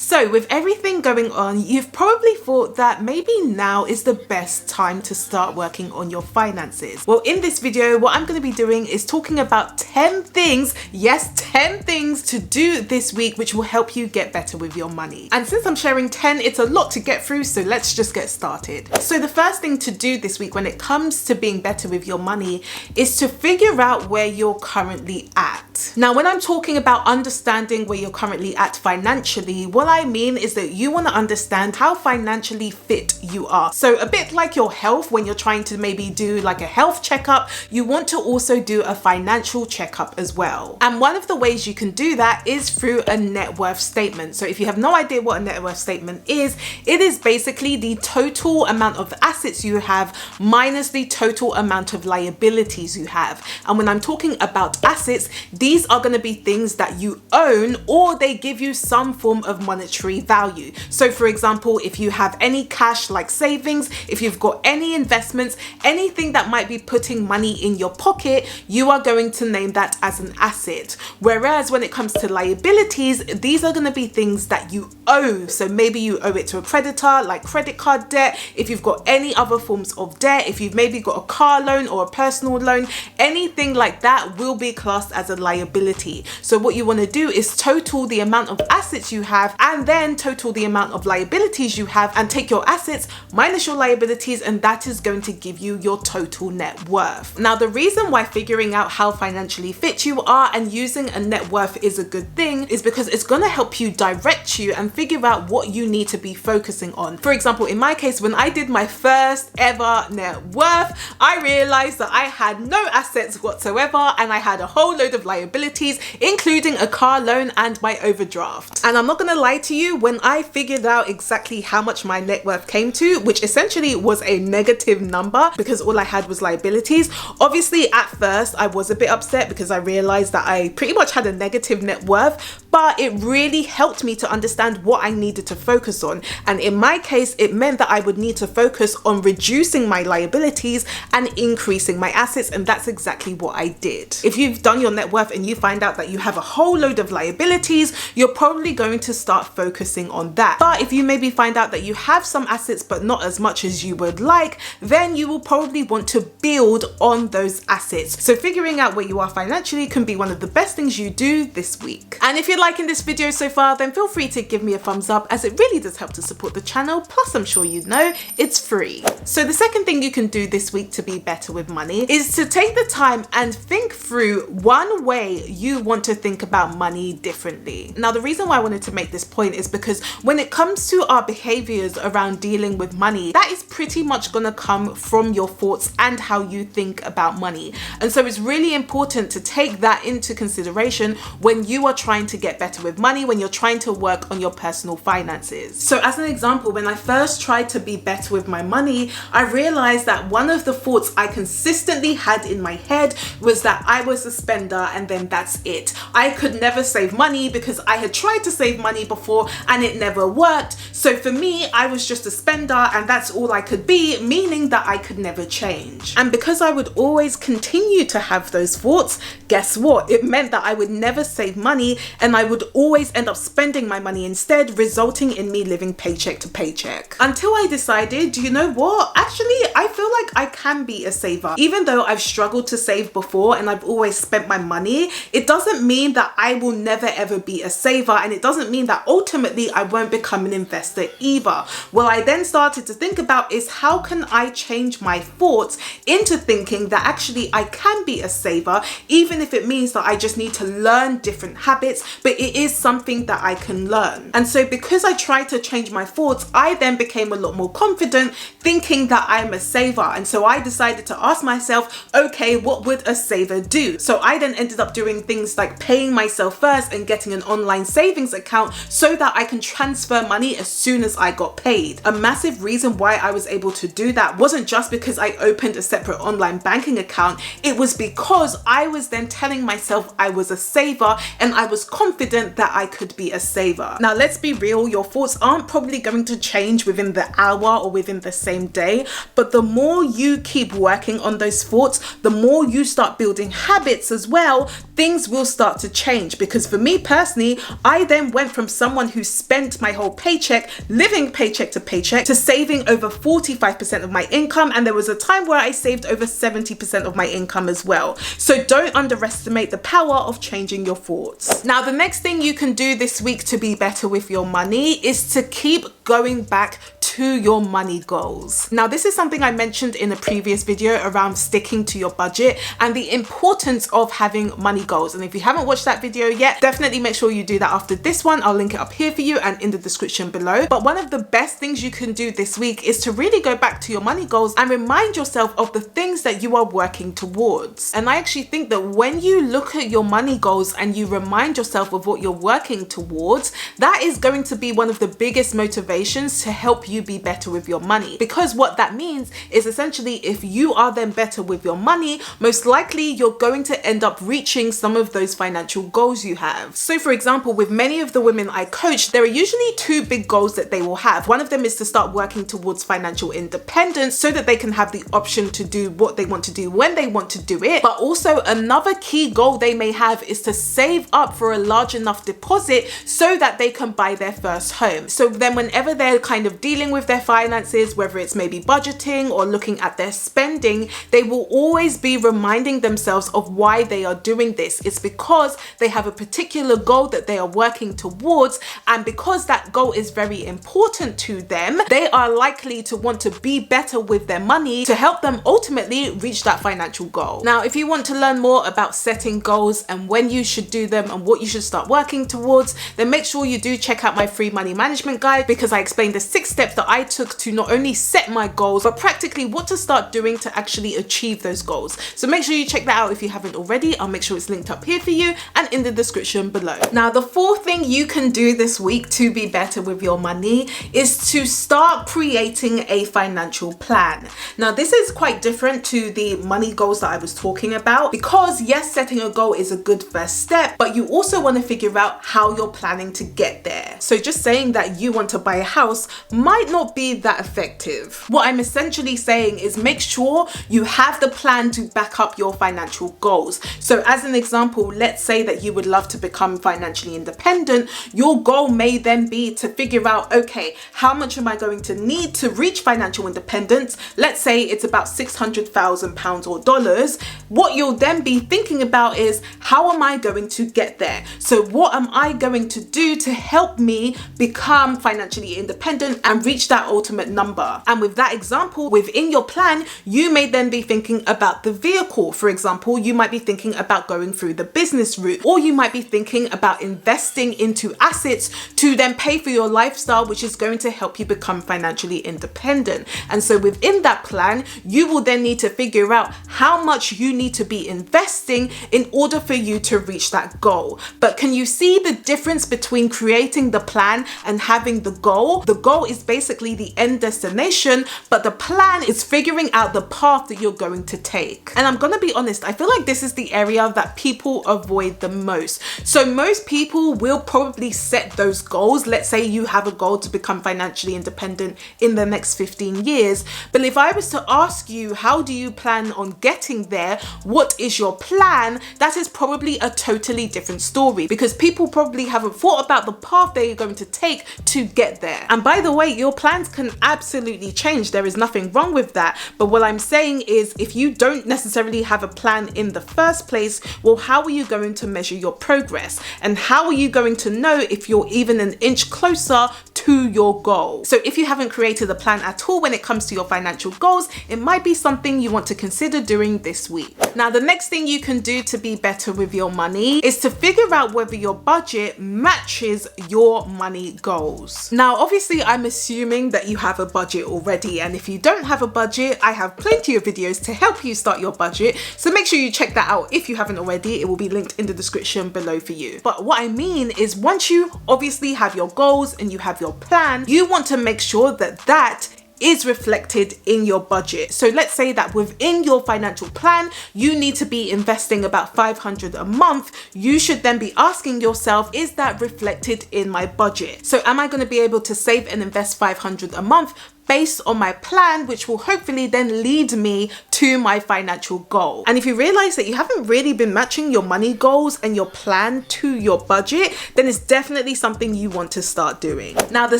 So with everything going on, you've probably thought that maybe now is the best time to start working on your finances. Well, in this video, what I'm going to be doing is talking about 10 things, yes, 10 things to do this week, which will help you get better with your money. And since I'm sharing 10, it's a lot to get through, so let's just get started. So the first thing to do this week when it comes to being better with your money is to figure out where you're currently at. Now, when I'm talking about understanding where you're currently at financially, what I mean is that you want to understand how financially fit you are. So a bit like your health, when you're trying to maybe do like a health checkup, you want to also do a financial checkup as well. And one of the ways you can do that is through a net worth statement. So if you have no idea what a net worth statement is, it is basically the total amount of assets you have minus the total amount of liabilities you have. And when I'm talking about assets, these are going to be things that you own or they give you some form of monetary value. So for example, if you have any cash like savings, if you've got any investments, anything that might be putting money in your pocket, you are going to name that as an asset. Whereas when it comes to liabilities, these are going to be things that you owe. So maybe you owe it to a creditor, like credit card debt. If you've got any other forms of debt, if you've maybe got a car loan or a personal loan, anything like that will be classed as a liability. So what you want to do is total the amount of assets you have and then total the amount of liabilities you have and take your assets minus your liabilities, and that is going to give you your total net worth. Now, the reason why figuring out how financially fit you are and using a net worth is a good thing is because it's going to help you direct you and figure out what you need to be focusing on. For example, in my case, when I did my first ever net worth, I realized that I had no assets whatsoever and I had a whole load of liabilities, including a car loan and my overdraft. And I'm not going to lie to you, when I figured out exactly how much my net worth came to, which essentially was a negative number because all I had was liabilities, obviously at first I was a bit upset because I realized that I pretty much had a negative net worth, but it really helped me to understand what I needed to focus on. And in my case, it meant that I would need to focus on reducing my liabilities and increasing my assets, and that's exactly what I did. If you've done your net worth and you find out that you have a whole load of liabilities, you're probably going to start focusing on that. But if you maybe find out that you have some assets but not as much as you would like, then you will probably want to build on those assets. So figuring out where you are financially can be one of the best things you do this week. And if you're liking this video so far, then feel free to give me a thumbs up, as it really does help to support the channel. Plus, I'm sure you know it's free. So the second thing you can do this week to be better with money is to take the time and think through one way you want to think about money differently. Now, the reason why I wanted to make this point is because when it comes to our behaviors around dealing with money, that is pretty much going to come from your thoughts and how you think about money. And so it's really important to take that into consideration when you are trying to get better with money, when you're trying to work on your personal finances. So as an example, when I first tried to be better with my money, I realized that one of the thoughts I consistently had in my head was that I was a spender and then that's it. I could never save money because I had tried to save money before and it never worked. So for me, I was just a spender and that's all I could be, meaning that I could never change. And because I would always continue to have those thoughts, guess what? It meant that I would never save money and I would always end up spending my money instead, resulting in me living paycheck to paycheck. Until I decided, you know what? Actually, I feel like I can be a saver. Even though I've struggled to save before and I've always spent my money, it doesn't mean that I will never ever be a saver, and it doesn't mean that ultimately I won't become an investor either. What I then started to think about is how can I change my thoughts into thinking that actually I can be a saver, even if it means that I just need to learn different habits, but it is something that I can learn. And so because I tried to change my thoughts, I then became a lot more confident thinking that I'm a saver. And so I decided to ask myself, okay, what would a saver do? So I then ended up doing things like paying myself first and getting an online savings account so that I can transfer money as soon as I got paid. A massive reason why I was able to do that wasn't just because I opened a separate online banking account, it was because I was then telling myself I was a saver and I was confident that I could be a saver. Now, let's be real, your thoughts aren't probably going to change within the hour or within the same day, but the more you keep working on those thoughts, the more you start building habits as well, things will start to change. Because for me personally, I then went from someone someone who spent my whole paycheck, living paycheck to paycheck, to saving over 45% of my income, and there was a time where I saved over 70% of my income as well. So don't underestimate the power of changing your thoughts. Now, the next thing you can do this week to be better with your money is to keep going back to your money goals. Now, this is something I mentioned in a previous video around sticking to your budget and the importance of having money goals. And if you haven't watched that video yet, definitely make sure you do that after this one. I'll link it up here for you and in the description below. But one of the best things you can do this week is to really go back to your money goals and remind yourself of the things that you are working towards. And I actually think that when you look at your money goals and you remind yourself of what you're working towards, that is going to be one of the biggest motivations to help you be better with your money. Because what that means is essentially, if you are then better with your money, most likely you're going to end up reaching some of those financial goals you have. So for example, with many of the women I coach, there are usually two big goals that they will have. One of them is to start working towards financial independence so that they can have the option to do what they want to do when they want to do it. But also another key goal they may have is to save up for a large enough deposit so that they can buy their first home. So then whenever they're kind of dealing with their finances, whether it's maybe budgeting or looking at their spending, they will always be reminding themselves of why they are doing this. It's because they have a particular goal that they are working towards, and because that goal is very important to them, they are likely to want to be better with their money to help them ultimately reach that financial goal. Now, if you want to learn more about setting goals and when you should do them and what you should start working towards, then make sure you do check out my free money management guide, because I explain the 6 steps that I took to not only set my goals, but practically what to start doing to actually achieve those goals. So make sure you check that out if you haven't already. I'll make sure it's linked up here for you and in the description below. Now, the fourth thing you can do this week to be better with your money is to start creating a financial plan. Now, this is quite different to the money goals that I was talking about, because yes, setting a goal is a good first step, but you also want to figure out how you're planning to get there. So just saying that you want to buy a house might not be that effective. What I'm essentially saying is make sure you have the plan to back up your financial goals. So as an example, let's say that you would love to become financially independent. Your goal may then be to figure out, okay, how much am I going to need to reach financial independence? Let's say it's about £600,000 or dollars. What you'll then be thinking about is, how am I going to get there? So what am I going to do to help me become financially independent and reach that ultimate number? And with that example, within your plan, you may then be thinking about the vehicle. For example, you might be thinking about going through the business route, or you might be thinking about investing into assets to then pay for your lifestyle, which is going to help you become financially independent. And so within that plan, you will then need to figure out how much you need to be investing in order for you to reach that goal. But can you see the difference between creating the plan and having the goal? The goal is basically the end destination, but the plan is figuring out the path that you're going to take. And I'm gonna be honest, I feel like this is the area that people avoid the most. So most people will probably set those goals. Let's say you have a goal to become financially independent in the next 15 years. But if I was to ask you, how do you plan on getting there? What is your plan? That is probably a totally different story, because people probably haven't thought about the path they're going to take to get there. And by the way, your plans can absolutely change. There is nothing wrong with that. But what I'm saying is, if you don't necessarily have a plan in the first place, well, how are you going to measure your progress? And how are you going to know if you're even an inch closer to your goal? So if you haven't created a plan at all when it comes to your financial goals, it might be something you want to consider doing this week. Now, the next thing you can do to be better with your money is to figure out whether your budget matches your money goals. Now, obviously, I'm assuming that you have a budget already, and if you don't have a budget, I have plenty of videos to help you start your budget, so make sure you check that out if you haven't already. It will be linked in the description below for you. But what I mean is, once you obviously have your goals and you have your plan, you want to make sure that that is reflected in your budget. So let's say that within your financial plan, you need to be investing about $500 a month. You should then be asking yourself, is that reflected in my budget? So am I going to be able to save and invest $500 a month based on my plan, which will hopefully then lead me to my financial goal. And if you realize that you haven't really been matching your money goals and your plan to your budget, then it's definitely something you want to start doing. Now, the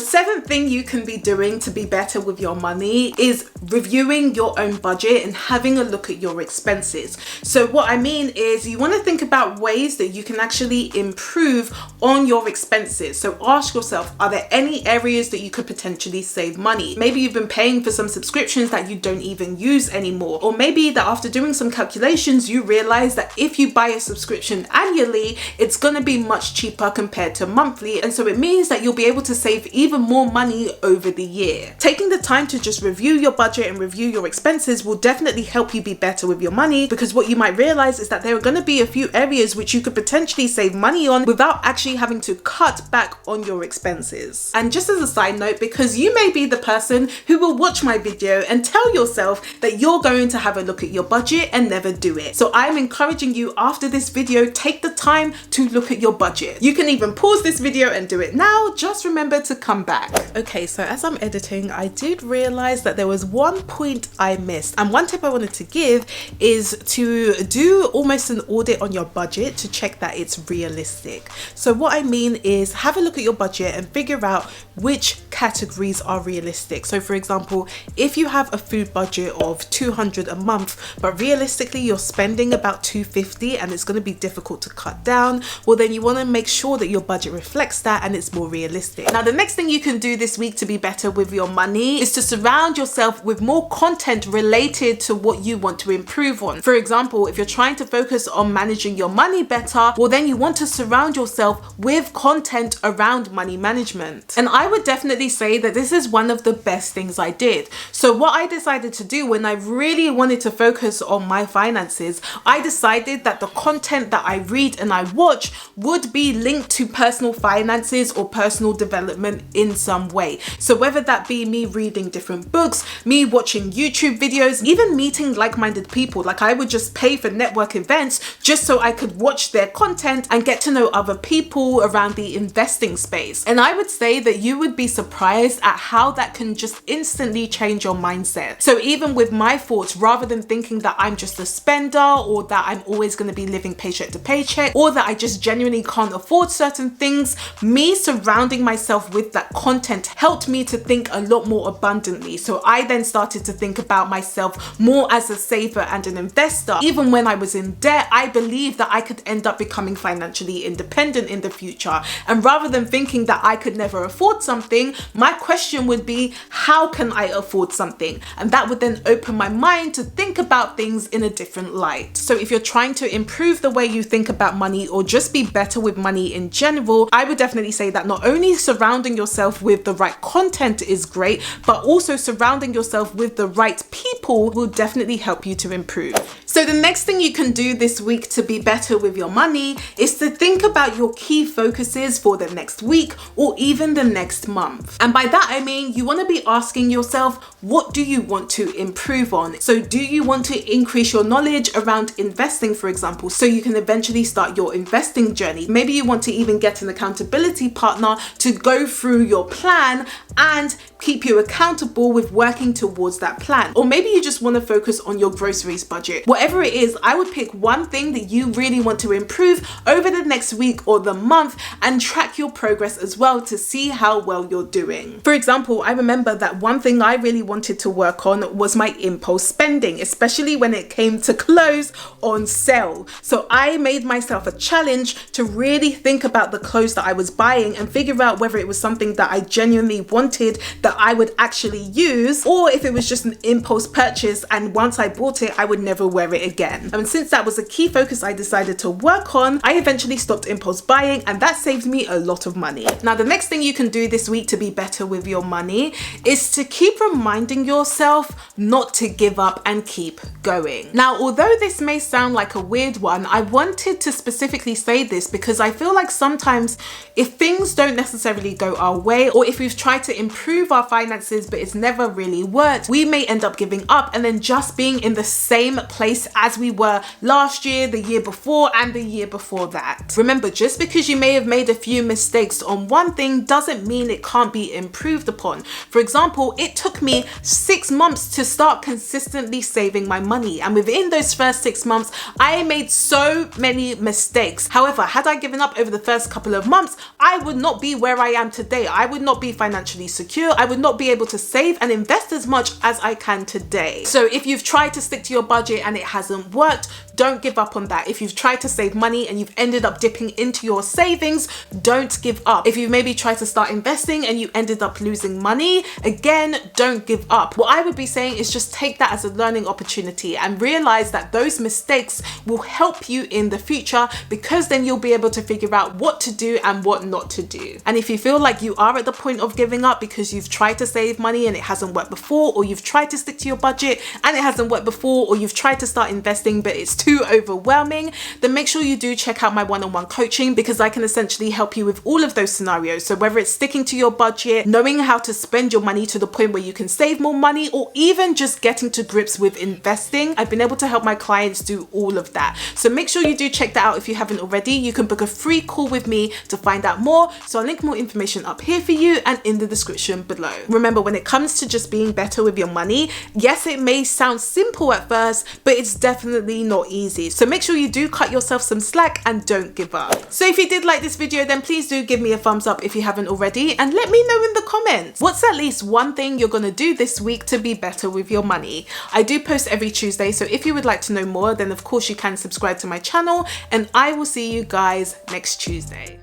seventh thing you can be doing to be better with your money is reviewing your own budget and having a look at your expenses. So what I mean is you want to think about ways that you can actually improve on your expenses. So ask yourself, are there any areas that you could potentially save money? Maybe you've been paying for some subscriptions that you don't even use anymore. Or maybe that after doing some calculations, you realize that if you buy a subscription annually, it's going to be much cheaper compared to monthly. And so it means that you'll be able to save even more money over the year. Taking the time to just review your budget and review your expenses will definitely help you be better with your money, because what you might realize is that there are going to be a few areas which you could potentially save money on without actually having to cut back on your expenses. And just as a side note, because you may be the person who will watch my video and tell yourself that you're going to have a look at your budget and never do it. So I'm encouraging you, after this video, take the time to look at your budget. You can even pause this video and do it now. Just remember to come back. Okay, so as I'm editing, I did realize that there was one point I missed. And one tip I wanted to give is to do almost an audit on your budget to check that it's realistic. So what I mean is have a look at your budget and figure out which categories are realistic. So for example, if you have a food budget of $200 a month, but realistically you're spending about $250 and it's going to be difficult to cut down, well then you want to make sure that your budget reflects that and it's more realistic. Now, the next thing you can do this week to be better with your money is to surround yourself with more content related to what you want to improve on. For example, if you're trying to focus on managing your money better, well then you want to surround yourself with content around money management. And I would definitely say that this is one of the best things I did. So what I decided to do when I really wanted to focus on my finances, I decided that the content that I read and I watch would be linked to personal finances or personal development in some way. So whether that be me reading different books, me watching YouTube videos, even meeting like-minded people, like I would just pay for network events just so I could watch their content and get to know other people around the investing space. And I would say that you would be surprised at how that can just instantly change your mindset. So even with my thoughts, rather than thinking that I'm just a spender or that I'm always going to be living paycheck to paycheck or that I just genuinely can't afford certain things, me surrounding myself with that content helped me to think a lot more abundantly. So I then started to think about myself more as a saver and an investor. Even when I was in debt, I believed that I could end up becoming financially independent in the future. And rather than thinking that I could never afford something, my question would be, how can I afford something? And that would then open my mind to think about things in a different light. So if you're trying to improve the way you think about money or just be better with money in general, I would definitely say that not only surrounding yourself with the right content is great, but also surrounding yourself with the right people will definitely help you to improve. So the next thing you can do this week to be better with your money is to think about your key focuses for the next week or even the next month. And by that I mean you want to be asking yourself, what do you want to improve on? So do you want to increase your knowledge around investing, for example, so you can eventually start your investing journey? Maybe you want to even get an accountability partner to go through your plan and keep you accountable with working towards that plan. Or maybe you just want to focus on your groceries budget. Whatever it is, I would pick one thing that you really want to improve over the next week or the month and track your progress as well to see how well you're doing. For example, I remember that one thing I really wanted to work on was my impulse spending, especially when it came to clothes on sale. So I made myself a challenge to really think about the clothes that I was buying and figure out whether it was something that I genuinely wanted that I would actually use, or if it was just an impulse purchase and once I bought it I would never wear it again. And since that was a key focus I decided to work on, I eventually stopped impulse buying and that saved me a lot of money. Now the next thing you can do this week to be better with your money is to keep reminding yourself not to give up and keep going. Now although this may sound like a weird one, I wanted to specifically say this because I feel like sometimes if things don't necessarily go our way, or if we've tried to improve our finances but it's never really worked, we may end up giving up and then just being in the same place as we were last year, the year before, and the year before that. Remember, just because you may have made a few mistakes on one thing doesn't mean it can't be improved upon. For example, example, it took me 6 months to start consistently saving my money. And within those first 6 months, I made so many mistakes. However, had I given up over the first couple of months, I would not be where I am today. I would not be financially secure. I would not be able to save and invest as much as I can today. So if you've tried to stick to your budget and it hasn't worked, don't give up on that. If you've tried to save money and you've ended up dipping into your savings, don't give up. If you've maybe tried to start investing and you ended up losing money, again, don't give up. What I would be saying is just take that as a learning opportunity and realize that those mistakes will help you in the future, because then you'll be able to figure out what to do and what not to do. And if you feel like you are at the point of giving up because you've tried to save money and it hasn't worked before, or you've tried to stick to your budget and it hasn't worked before, or you've tried to start investing but it's too overwhelming, then make sure you do check out my one-on-one coaching, because I can essentially help you with all of those scenarios. So whether it's sticking to your budget, knowing how to spend your money to the point where you can save more money, or even just getting to grips with investing, I've been able to help my clients do all of that. So make sure you do check that out if you haven't already. You can book a free call with me to find out more. So I'll link more information up here for you and in the description below. Remember, when it comes to just being better with your money, yes, it may sound simple at first, but it's definitely not easy. So make sure you do cut yourself some slack and don't give up. So if you did like this video, then please do give me a thumbs up if you haven't already, and let me know in the comments what's at least one thing you're gonna do this week to be better with your money. I do post every Tuesday, so if you would like to know more, then of course you can subscribe to my channel, and I will see you guys next Tuesday.